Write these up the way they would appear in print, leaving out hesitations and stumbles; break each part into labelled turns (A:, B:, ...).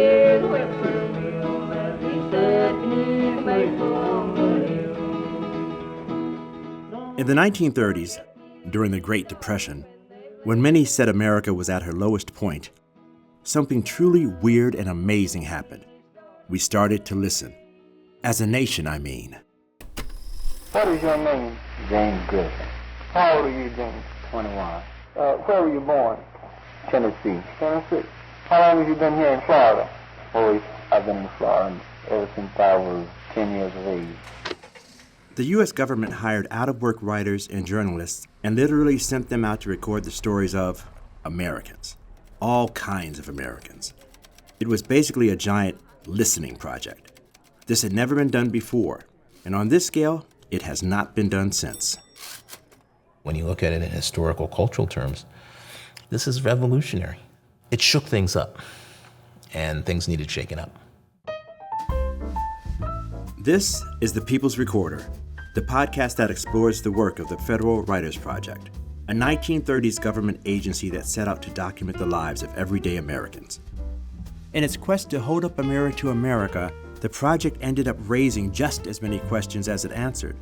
A: his whippoorwill as he sat beneath Mayflower Hill.
B: In the 1930s, during the Great Depression, when many said America was at her lowest point, something truly weird and amazing happened. We started to listen. As a nation, I mean.
C: What is your name?
D: James Griffin.
C: How old are you, James?
D: 21.
C: Where were you born?
D: Tennessee.
C: Tennessee. How long have you been here in Florida?
D: I've been in Florida ever since I was 10 years of age.
B: The U.S. government hired out-of-work writers and journalists and literally sent them out to record the stories of Americans. All kinds of Americans. It was basically a giant listening project. This had never been done before, and on this scale, it has not been done since.
E: When you look at it in historical, cultural terms, this is revolutionary. It shook things up, and things needed shaking up.
B: This is The People's Recorder, the podcast that explores the work of the Federal Writers Project, a 1930s government agency that set out to document the lives of everyday Americans. In its quest to hold up a mirror to America, the project ended up raising just as many questions as it answered.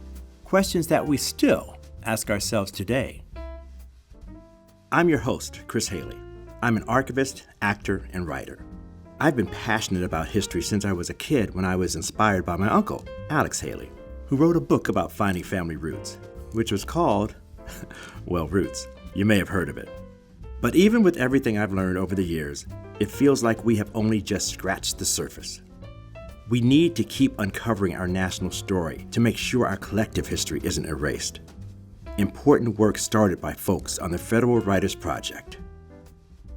B: Questions that we still ask ourselves today. I'm your host, Chris Haley. I'm an archivist, actor, and writer. I've been passionate about history since I was a kid when I was inspired by my uncle, Alex Haley, who wrote a book about finding family roots, which was called, well, Roots. You may have heard of it. But even with everything I've learned over the years, it feels like we have only just scratched the surface. We need to keep uncovering our national story to make sure our collective history isn't erased. Important work started by folks on the Federal Writers Project.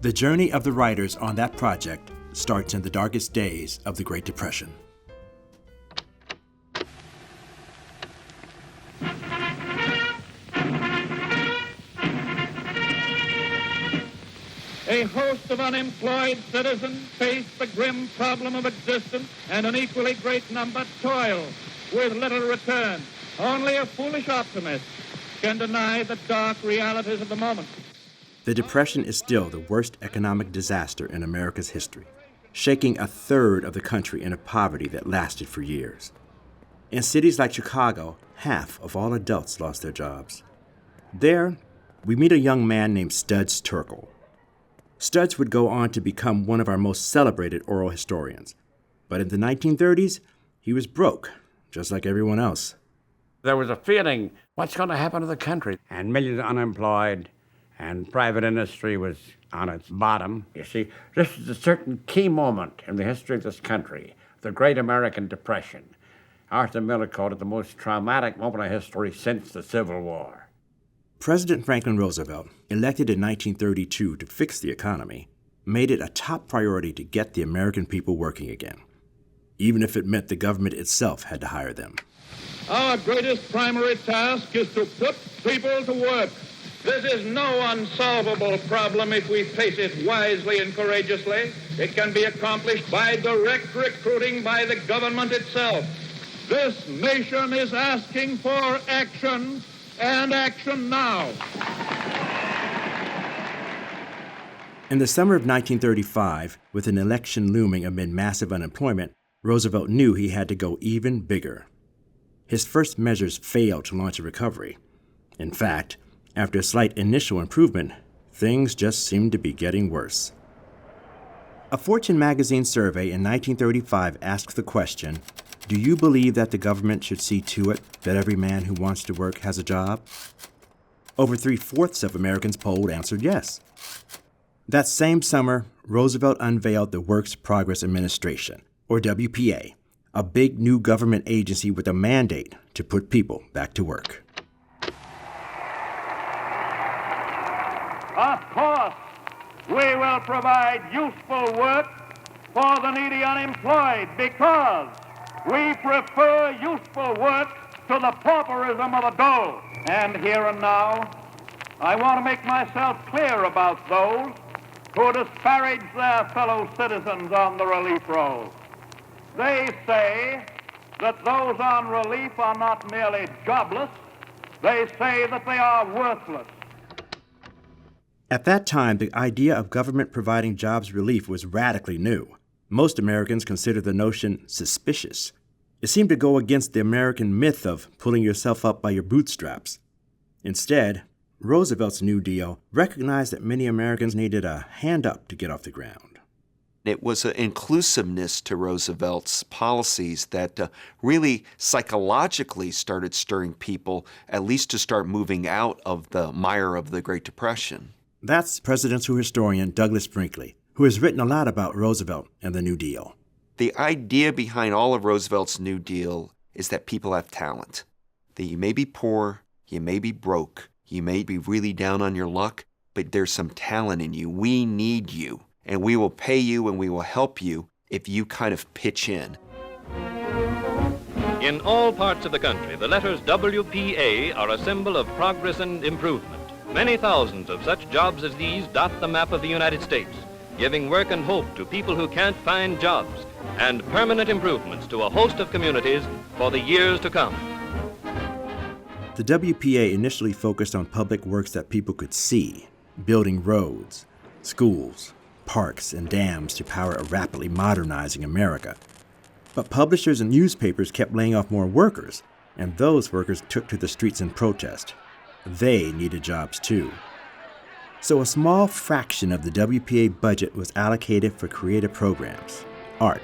B: The journey of the writers on that project starts in the darkest days of the Great Depression.
F: A host of unemployed citizens face the grim problem of existence, and an equally great number toil with little return. Only a foolish optimist can deny the dark realities of the moment.
B: The Depression is still the worst economic disaster in America's history, shaking a third of the country into poverty that lasted for years. In cities like Chicago, half of all adults lost their jobs. There, we meet a young man named Studs Terkel. Studs would go on to become one of our most celebrated oral historians. But in the 1930s, he was broke, just like everyone else.
G: There was a feeling, what's going to happen to the country? And millions unemployed, and private industry was on its bottom. You see, this is a certain key moment in the history of this country, the Great American Depression. Arthur Miller called it the most traumatic moment of history since the Civil War.
B: President Franklin Roosevelt, elected in 1932 to fix the economy, made it a top priority to get the American people working again, even if it meant the government itself had to hire them.
F: Our greatest primary task is to put people to work. This is no unsolvable problem if we face it wisely and courageously. It can be accomplished by direct recruiting by the government itself. This nation is asking for action, and action now.
B: In the summer of 1935, with an election looming amid massive unemployment, Roosevelt knew he had to go even bigger. His first measures failed to launch a recovery. In fact, after a slight initial improvement, things just seemed to be getting worse. A Fortune magazine survey in 1935 asked the question, do you believe that the government should see to it that every man who wants to work has a job? Over 3/4 of Americans polled answered yes. That same summer, Roosevelt unveiled the Works Progress Administration, or WPA, a big new government agency with a mandate to put people back to work.
F: Of course, we will provide useful work for the needy unemployed because we prefer useful work to the pauperism of the dole. And here and now, I want to make myself clear about those who disparage their fellow citizens on the relief roll. They say that those on relief are not merely jobless, they say that they are worthless.
B: At that time, the idea of government providing jobs relief was radically new. Most Americans consider the notion suspicious. It seemed to go against the American myth of pulling yourself up by your bootstraps. Instead, Roosevelt's New Deal recognized that many Americans needed a hand up to get off the ground.
H: It was an inclusiveness to Roosevelt's policies that really psychologically started stirring people, at least to start moving out of the mire of the Great Depression.
B: That's presidential historian Douglas Brinkley, who has written a lot about Roosevelt and the New Deal.
H: The idea behind all of Roosevelt's New Deal is that people have talent. That you may be poor, you may be broke, you may be really down on your luck, but there's some talent in you. We need you, and we will pay you and we will help you if you kind of pitch in.
I: In all parts of the country, the letters WPA are a symbol of progress and improvement. Many thousands of such jobs as these dot the map of the United States, giving work and hope to people who can't find jobs, and permanent improvements to a host of communities for the years to come.
B: The WPA initially focused on public works that people could see, building roads, schools, parks, and dams to power a rapidly modernizing America. But publishers and newspapers kept laying off more workers, and those workers took to the streets in protest. They needed jobs too. So a small fraction of the WPA budget was allocated for creative programs, art,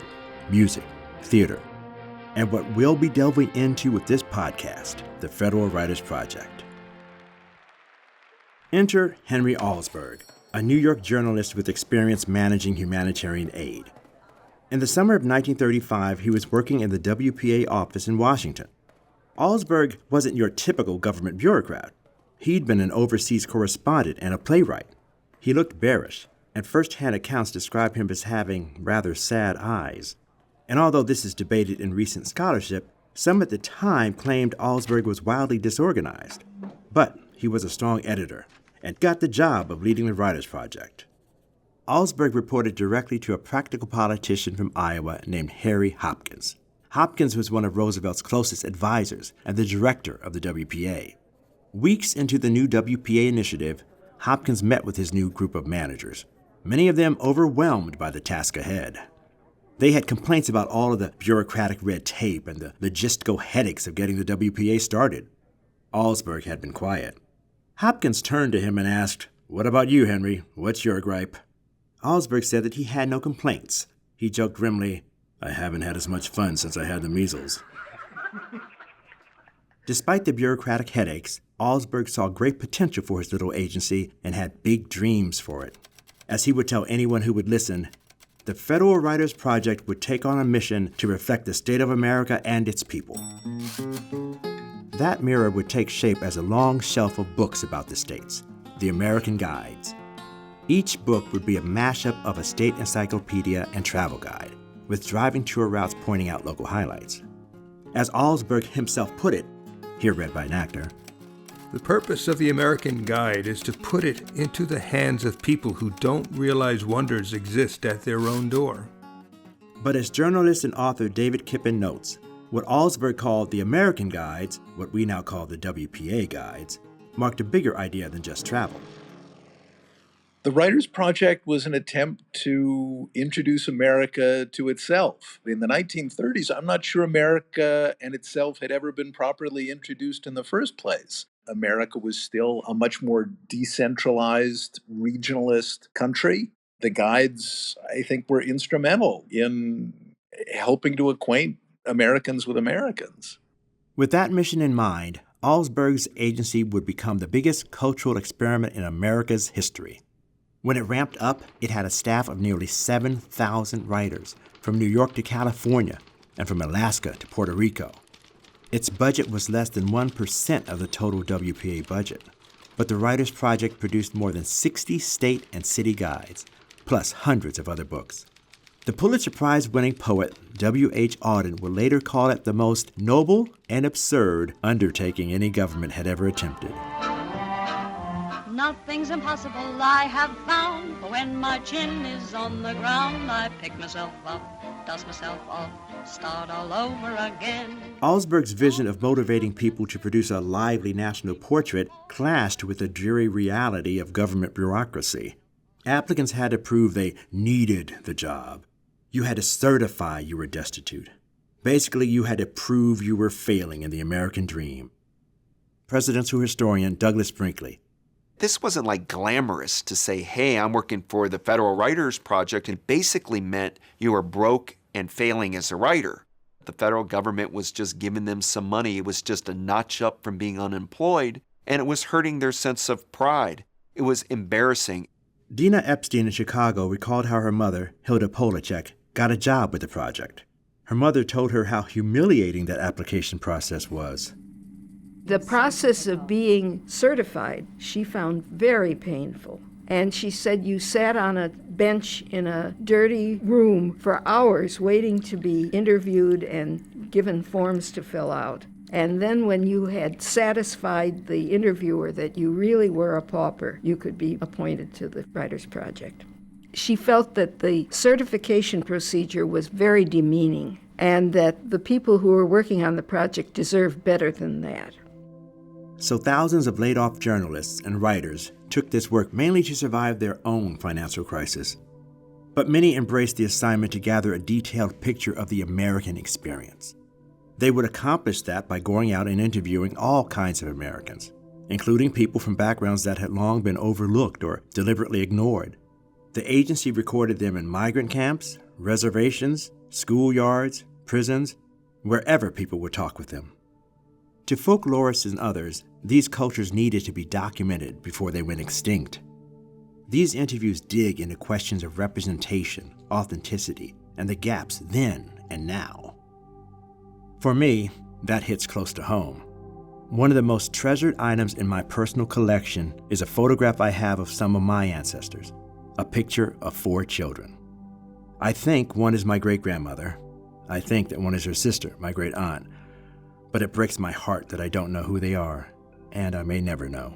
B: music, theater, and what we'll be delving into with this podcast, the Federal Writers Project. Enter Henry Alsberg, a New York journalist with experience managing humanitarian aid. In the summer of 1935, he was working in the WPA office in Washington. Alsberg wasn't your typical government bureaucrat. He'd been an overseas correspondent and a playwright. He looked bearish, and first-hand accounts describe him as having rather sad eyes. And although this is debated in recent scholarship, some at the time claimed Alsberg was wildly disorganized. But he was a strong editor and got the job of leading the Writers Project. Alsberg reported directly to a practical politician from Iowa named Harry Hopkins. Hopkins was one of Roosevelt's closest advisors and the director of the WPA. Weeks into the new WPA initiative, Hopkins met with his new group of managers, many of them overwhelmed by the task ahead. They had complaints about all of the bureaucratic red tape and the logistical headaches of getting the WPA started. Alsberg had been quiet. Hopkins turned to him and asked, "What about you, Henry? What's your gripe?" Alsberg said that he had no complaints. He joked grimly, "I haven't had as much fun since I had the measles." Despite the bureaucratic headaches, Alsberg saw great potential for his little agency and had big dreams for it. As he would tell anyone who would listen, the Federal Writers Project would take on a mission to reflect the state of America and its people. That mirror would take shape as a long shelf of books about the states, the American Guides. Each book would be a mashup of a state encyclopedia and travel guide, with driving tour routes pointing out local highlights. As Alsberg himself put it, here read by an actor,
J: "The purpose of the American Guide is to put it into the hands of people who don't realize wonders exist at their own door."
B: But as journalist and author David Kippen notes, what Alsberg called the American Guides, what we now call the WPA Guides, marked a bigger idea than just travel.
K: The Writers' Project was an attempt to introduce America to itself. In the 1930s, I'm not sure America and itself had ever been properly introduced in the first place. America was still a much more decentralized, regionalist country. The guides, I think, were instrumental in helping to acquaint Americans with Americans.
B: With that mission in mind, Alsberg's agency would become the biggest cultural experiment in America's history. When it ramped up, it had a staff of nearly 7,000 writers, from New York to California, and from Alaska to Puerto Rico. Its budget was less than 1% of the total WPA budget, but the Writers' Project produced more than 60 state and city guides, plus hundreds of other books. The Pulitzer Prize-winning poet W.H. Auden would later call it the most noble and absurd undertaking any government had ever attempted.
A: Nothing's impossible, I have found. For when my chin is on the ground, I pick myself up, dust myself off, start all over again.
B: Alsberg's vision of motivating people to produce a lively national portrait clashed with the dreary reality of government bureaucracy. Applicants had to prove they needed the job. You had to certify you were destitute. Basically, you had to prove you were failing in the American dream. Presidential historian Douglas Brinkley.
H: This wasn't like glamorous to say, hey, I'm working for the Federal Writers Project. It basically meant you were broke and failing as a writer. The federal government was just giving them some money. It was just a notch up from being unemployed, and it was hurting their sense of pride. It was embarrassing.
B: Dina Epstein in Chicago recalled how her mother, Hilda Polacek, got a job with the project. Her mother told her how humiliating that application process was.
L: The process of being certified, she found very painful. And she said you sat on a bench in a dirty room for hours waiting to be interviewed and given forms to fill out. And then when you had satisfied the interviewer that you really were a pauper, you could be appointed to the Writers' Project. She felt that the certification procedure was very demeaning and that the people who were working on the project deserved better than that.
B: So thousands of laid-off journalists and writers took this work mainly to survive their own financial crisis. But many embraced the assignment to gather a detailed picture of the American experience. They would accomplish that by going out and interviewing all kinds of Americans, including people from backgrounds that had long been overlooked or deliberately ignored. The agency recorded them in migrant camps, reservations, schoolyards, prisons, wherever people would talk with them. To folklorists and others, these cultures needed to be documented before they went extinct. These interviews dig into questions of representation, authenticity, and the gaps then and now. For me, that hits close to home. One of the most treasured items in my personal collection is a photograph I have of some of my ancestors, a picture of 4 children. I think one is my great-grandmother. I think that one is her sister, my great-aunt. But it breaks my heart that I don't know who they are, and I may never know.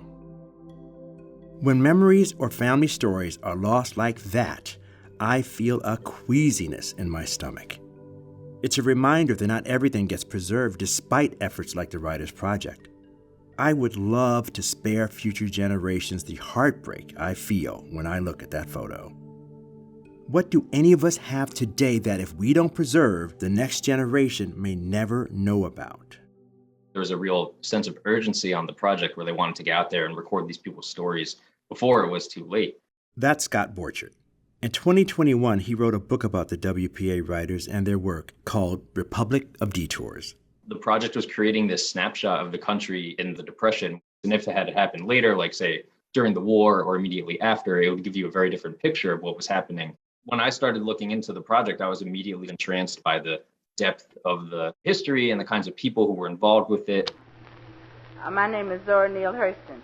B: When memories or family stories are lost like that, I feel a queasiness in my stomach. It's a reminder that not everything gets preserved despite efforts like the Writers' Project. I would love to spare future generations the heartbreak I feel when I look at that photo. What do any of us have today that if we don't preserve, the next generation may never know about?
M: There was a real sense of urgency on the project where they wanted to get out there and record these people's stories before it was too late.
B: That's Scott Borchert. In 2021, he wrote a book about the WPA writers and their work called Republic of Detours.
M: The project was creating this snapshot of the country in the Depression. And if it had happened later, like say during the war or immediately after, it would give you a very different picture of what was happening. When I started looking into the project, I was immediately entranced by the depth of the history and the kinds of people who were involved with it.
N: My name is Zora Neale Hurston,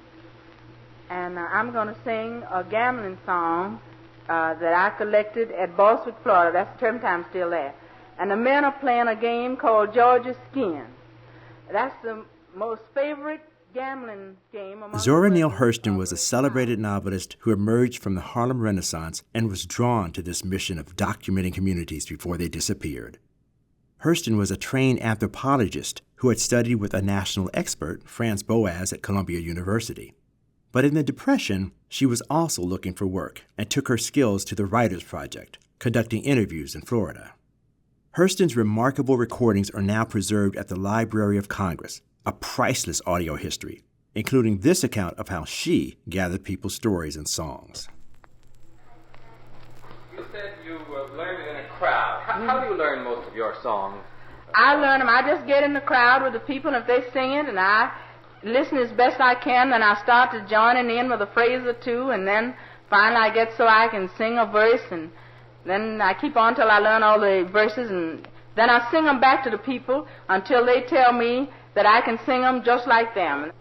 N: and I'm going to sing a gambling song that I collected at Bostwick, Florida. That's term time still there. And the men are playing a game called Georgia Skin. That's the most favorite gambling game.
B: Zora Neale Hurston was a celebrated novelist who emerged from the Harlem Renaissance and was drawn to this mission of documenting communities before they disappeared. Hurston was a trained anthropologist who had studied with a national expert, Franz Boas, at Columbia University. But in the Depression, she was also looking for work and took her skills to the Writers' Project, conducting interviews in Florida. Hurston's remarkable recordings are now preserved at the Library of Congress, a priceless audio history, including this account of how she gathered people's stories and songs.
O: You said you learned in a crowd. How do you learn most of your songs?
N: I learn them. I just get in the crowd with the people, and if they sing it, and I listen as best I can, then I start to joining in with a phrase or two, and then finally I get so I can sing a verse, and then I keep on till I learn all the verses, and then I sing them back to the people until they tell me that I can sing them just like them.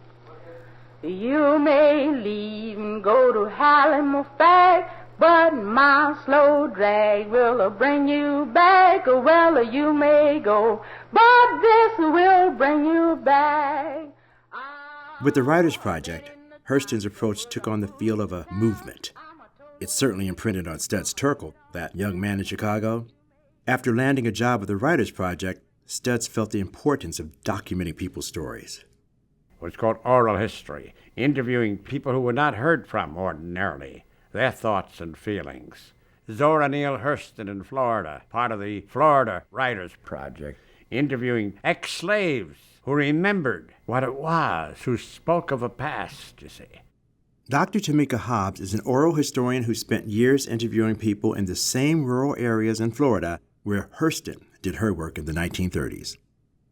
N: You may leave and go to Halifax, but my slow drag will bring you back. Well, you may go, but this will bring you back.
B: With the Writers' Project, Hurston's approach took on the feel of a movement. It certainly imprinted on Studs Terkel, that young man in Chicago. After landing a job with the Writers' Project, Studs felt the importance of documenting people's stories.
G: What's called oral history, interviewing people who were not heard from ordinarily, their thoughts and feelings. Zora Neale Hurston in Florida, part of the Florida Writers Project, interviewing ex-slaves who remembered what it was, who spoke of a past, you see.
B: Dr. Tamika Hobbs is an oral historian who spent years interviewing people in the same rural areas in Florida where Hurston did her work in the 1930s.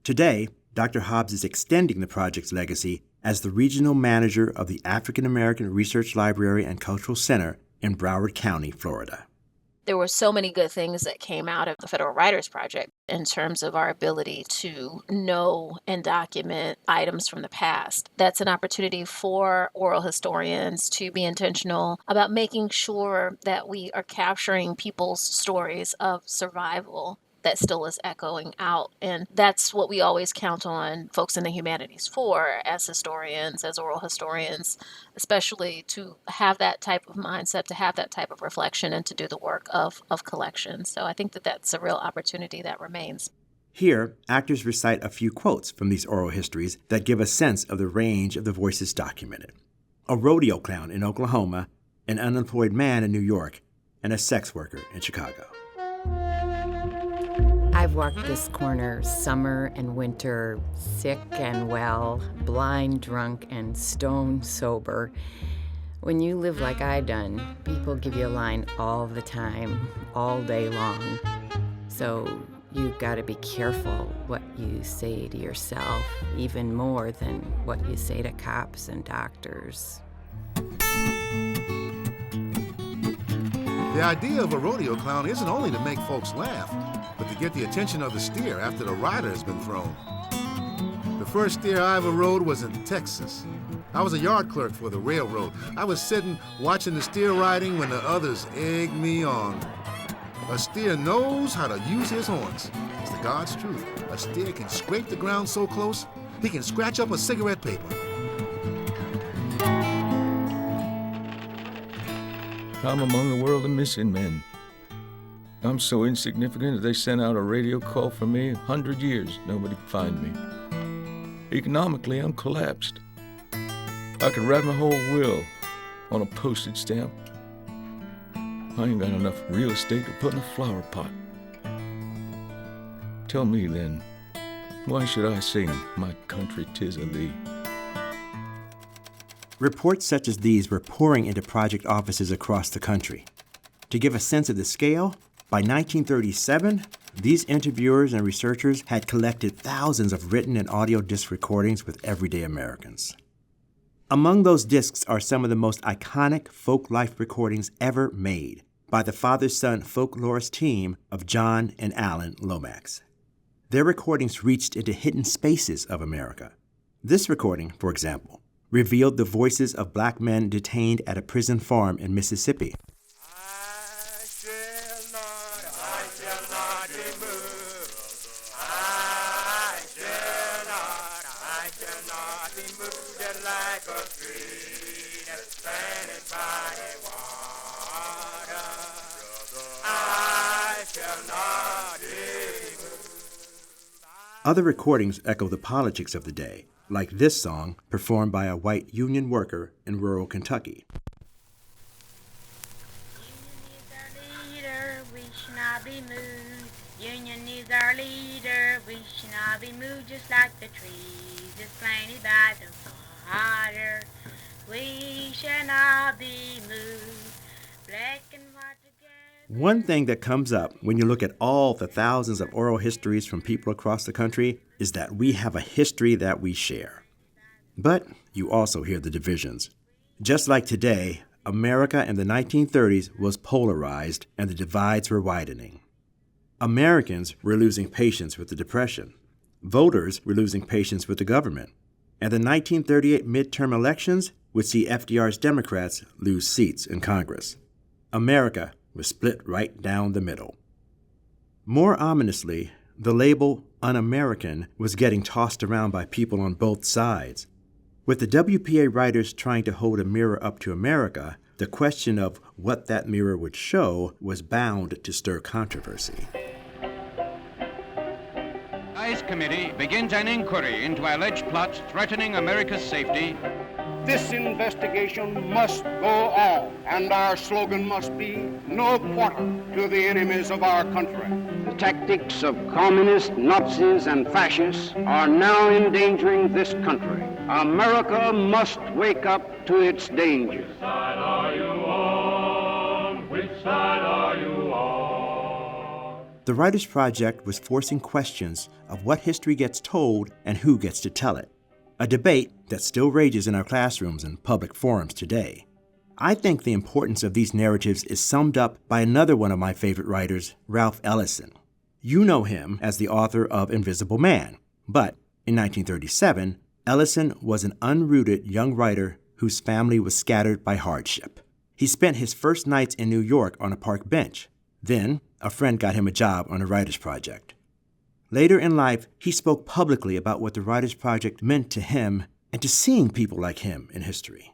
B: Today, Dr. Hobbs is extending the project's legacy as the regional manager of the African American Research Library and Cultural Center in Broward County, Florida.
P: There were so many good things that came out of the Federal Writers Project in terms of our ability to know and document items from the past. That's an opportunity for oral historians to be intentional about making sure that we are capturing people's stories of survival that still is echoing out. And that's what we always count on folks in the humanities for as historians, as oral historians, especially to have that type of mindset, to have that type of reflection, and to do the work of collection. So I think that that's a real opportunity that remains.
B: Here, actors recite a few quotes from these oral histories that give a sense of the range of the voices documented. A rodeo clown in Oklahoma, an unemployed man in New York, and a sex worker in Chicago.
Q: I've walked this corner summer and winter, sick and well, blind, drunk, and stone sober. When you live like I done, people give you a line all the time, all day long. So you gotta be careful what you say to yourself, even more than what you say to cops and doctors.
R: The idea of a rodeo clown isn't only to make folks laugh, but to get the attention of the steer after the rider has been thrown. The first steer I ever rode was in Texas. I was a yard clerk for the railroad. I was sitting watching the steer riding when the others egged me on. A steer knows how to use his horns. It's the God's truth. A steer can scrape the ground so close, he can scratch up a cigarette paper.
J: I'm among the world of missing men. I'm so insignificant that they sent out a radio call for me 100 years. Nobody could find me. Economically, I'm collapsed. I could write my whole will on a postage stamp. I ain't got enough real estate to put in a flower pot. Tell me then, why should I sing My Country 'Tis of Thee?
B: Reports such as these were pouring into project offices across the country. To give a sense of the scale, by 1937, these interviewers and researchers had collected thousands of written and audio disc recordings with everyday Americans. Among those discs are some of the most iconic folk life recordings ever made by the father-son folklorist team of John and Alan Lomax. Their recordings reached into hidden spaces of America. This recording, for example, revealed the voices of black men detained at a prison farm in Mississippi. Other recordings echo the politics of the day, like this song performed by a white union worker in rural Kentucky.
S: Union is our leader, we should not be moved just like the trees that's planted by the water. We shall not be moved, black and white together.
B: One thing that comes up when you look at all the thousands of oral histories from people across the country is that we have a history that we share. But you also hear the divisions. Just like today, America in the 1930s was polarized and the divides were widening. Americans were losing patience with the Depression. Voters were losing patience with the government. And the 1938 midterm elections would see FDR's Democrats lose seats in Congress. America was split right down the middle. More ominously, the label un-American was getting tossed around by people on both sides. With the WPA writers trying to hold a mirror up to America, the question of what that mirror would show was bound to stir controversy.
T: The ICE committee begins an inquiry into alleged plots threatening America's safety.
F: this investigation must go on, and our slogan must be, no quarter to the enemies of our country.
T: The tactics of communists, Nazis, and fascists are now endangering this country. America must wake up to its danger.
U: Which side are you on? Which side are you on?
B: The Writers' Project was forcing questions of what history gets told and who gets to tell it. A debate that still rages in our classrooms and public forums today. I think the importance of these narratives is summed up by another one of my favorite writers, Ralph Ellison. You know him as the author of Invisible Man, but in 1937, Ellison was an unrooted young writer whose family was scattered by hardship. He spent his first nights in New York on a park bench. Then, a friend got him a job on the Writers' Project. Later in life, he spoke publicly about what the Writers' Project meant to him and to seeing people like him in history.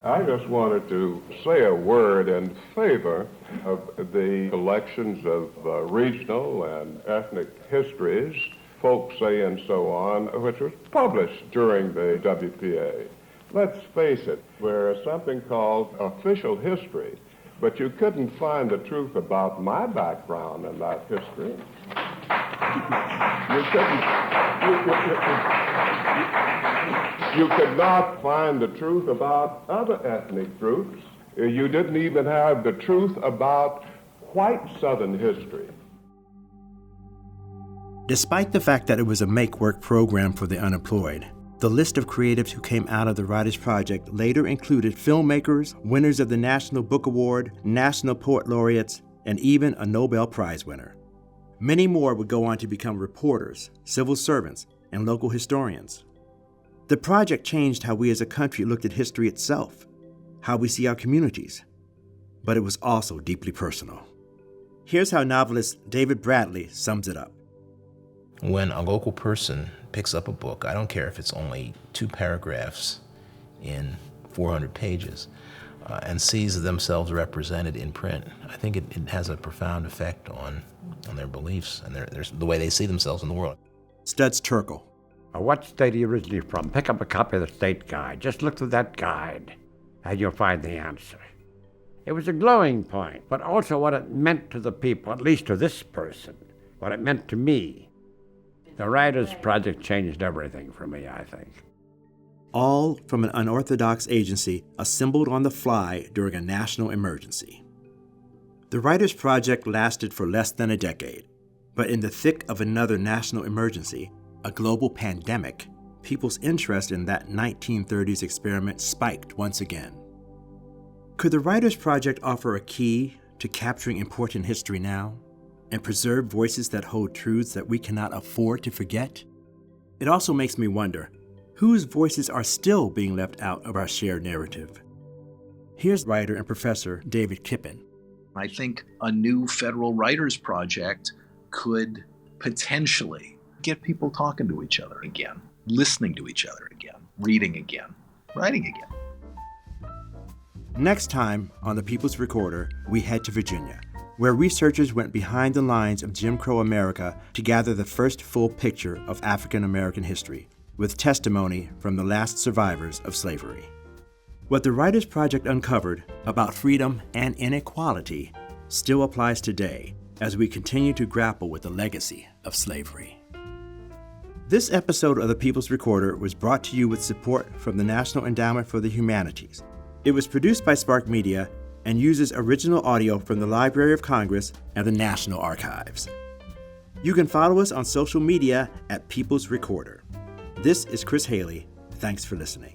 V: I just wanted to say a word in favor of the collections of regional and ethnic histories, folk say and so on, which was published during the WPA. Let's face it, there's something called official history, but you couldn't find the truth about my background in that history. You could not find the truth about other ethnic groups. You didn't even have the truth about white Southern history.
B: Despite the fact that it was a make-work program for the unemployed, the list of creatives who came out of the Writers' Project later included filmmakers, winners of the National Book Award, National Poet Laureates, and even a Nobel Prize winner. Many more would go on to become reporters, civil servants, and local historians. The project changed how we as a country looked at history itself, how we see our communities, but it was also deeply personal. Here's how novelist David Bradley sums it up.
E: When a local person picks up a book, I don't care if it's only 2 paragraphs in 400 pages, and sees themselves represented in print, I think it has a profound effect on their beliefs and the way they see themselves in the world.
B: Studs Terkel.
G: What state are you originally from? Pick up a copy of the state guide. Just look through that guide, and you'll find the answer. It was a glowing point, but also what it meant to the people, at least to this person, what it meant to me. The Writers' Project changed everything for me, I think.
B: All from an unorthodox agency assembled on the fly during a national emergency. The Writers' Project lasted for less than a decade, but in the thick of another national emergency, a global pandemic, people's interest in that 1930s experiment spiked once again. Could the Writers' Project offer a key to capturing important history now and preserve voices that hold truths that we cannot afford to forget? It also makes me wonder, whose voices are still being left out of our shared narrative? Here's writer and professor David Kippen.
K: I think a new federal Writers' Project could potentially get people talking to each other again, listening to each other again, reading again, writing again.
B: Next time on The People's Recorder, we head to Virginia, where researchers went behind the lines of Jim Crow America to gather the first full picture of African American history, with testimony from the last survivors of slavery. What the Writers' Project uncovered about freedom and inequality still applies today as we continue to grapple with the legacy of slavery. This episode of The People's Recorder was brought to you with support from the National Endowment for the Humanities. It was produced by Spark Media and uses original audio from the Library of Congress and the National Archives. You can follow us on social media at People's Recorder. This is Chris Haley. Thanks for listening.